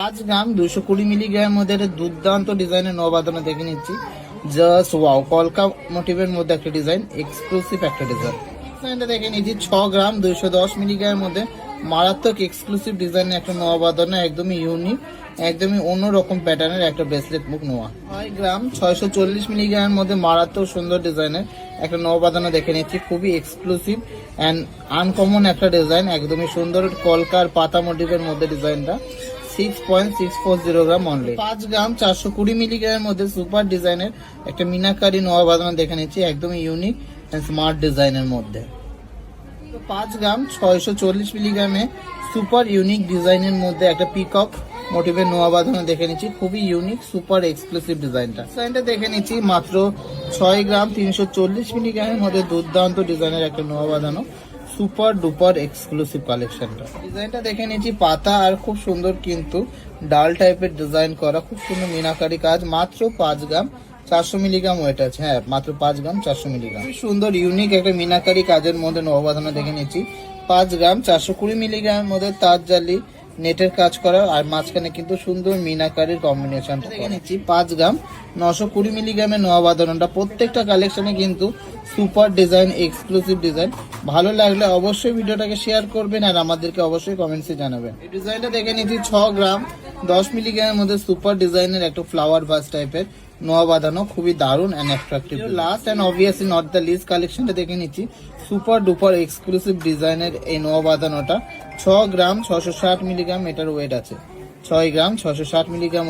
5 গ্রাম 220 মিলিগ্রামের মধ্যে একটা দুর্দান্ত ডিজাইনের নবাদনা দেখে নিচ্ছি। জাস্ট ওয়াও, কলকা মোটিভের মধ্যে একটা ডিজাইন, এক্সক্লুসিভ একটা ডিজাইনটা দেখে নিচ্ছি। 6 গ্রাম 210 মিলিগ্রামের মধ্যে মারাত্মক এক্সক্লুসিভ ডিজাইনের একটা নবাদনা, একদমই ইউনিক, একদমই অন্যরকম প্যাটার্নের একটা ব্রেসলেট মুখ নোয়া। 6 গ্রাম 640 মিলিগ্রামের মধ্যে মারাত্মক সুন্দর ডিজাইনের একটা নবাদনা দেখে নিচ্ছি। খুবই এক্সক্লুসিভ অ্যান্ড আনকমন একটা ডিজাইন, একদমই সুন্দর কলকার পাতা মোটিভের মধ্যে ডিজাইনটা। 6.640 গ্রাম অনলি। 5 গ্রাম 420 মিলিগ্রামের মধ্যে সুপার ডিজাইনের একটা মিনাকারি নবাদনা দেখে নিচ্ছি, একদমই ইউনিক এন্ড স্মার্ট ডিজাইনের মধ্যে। 5 গ্রাম 640 মিলিগ্রামে সুপার ইউনিক ডিজাইনের মধ্যে একটা পিকক মোটিভের নবাদনা দেখে নিচ্ছি, খুবই ইউনিক সুপার এক্সক্লুসিভ ডিজাইনটা দেখে নিচ্ছি। মাত্র 6 গ্রাম 340 মিলিগ্রামের মধ্যে দুর্দান্ত ডিজাইনের একটা নবাদনা, সুপার ডুপার এক্সক্লুসিভ কালেকশনটা। ডিজাইনটা দেখে নিচ্ছি পাতা আর খুব সুন্দর কিন্তু ডাল টাইপের ডিজাইন করা, খুব সুন্দর মিনাকারি কাজ। মাত্র 5 গ্রাম 400 মিলিগ্রাম ওয়েট আছে। হ্যাঁ, মাত্র 5 গ্রাম 400 মিলিগ্রাম। খুব সুন্দর ইউনিক একটা মিনাকারি কাজের মধ্যে নবাদনা দেখে নিচ্ছি। 5 গ্রাম 420 মিলিগ্রামের মধ্যে তাঁত জালি নেটের কাজ করা, আর মাঝখানে কিন্তু সুন্দর মিনাকারির কম্বিনেশনটা দেখে নিচ্ছি। 5 গ্রাম 920 মিলিগ্রামের নবাদনাটা। প্রত্যেকটা কালেকশনে কিন্তু সুপার ডিজাইন, এক্সক্লুসিভ ডিজাইন। ভালো লাগলে অবশ্যই ভিডিওটাকে শেয়ার করবেন আর আমাদেরকে অবশ্যই কমেন্টসে জানাবেন। এই ডিজাইনটা দেখে নিচ্ছি। 6 গ্রাম 10 মিলিগ্রামের মধ্যে সুপার ডিজাইনের একটা ফ্লাওয়ার ভাস টাইপের নোয়া বাঁধানো, খুবই দারুণ and attractive. Last and obviously not the least কালেকশনটা দেখে নিচ্ছি। সুপার ডুপার এক্সক্লুসিভ ডিজাইনের এই নোয়া বাঁধানোটা। 6 গ্রাম 660 মিলিগ্রাম এটার ওয়েট আছে। 6 গ্রাম 660 মিলিগ্রাম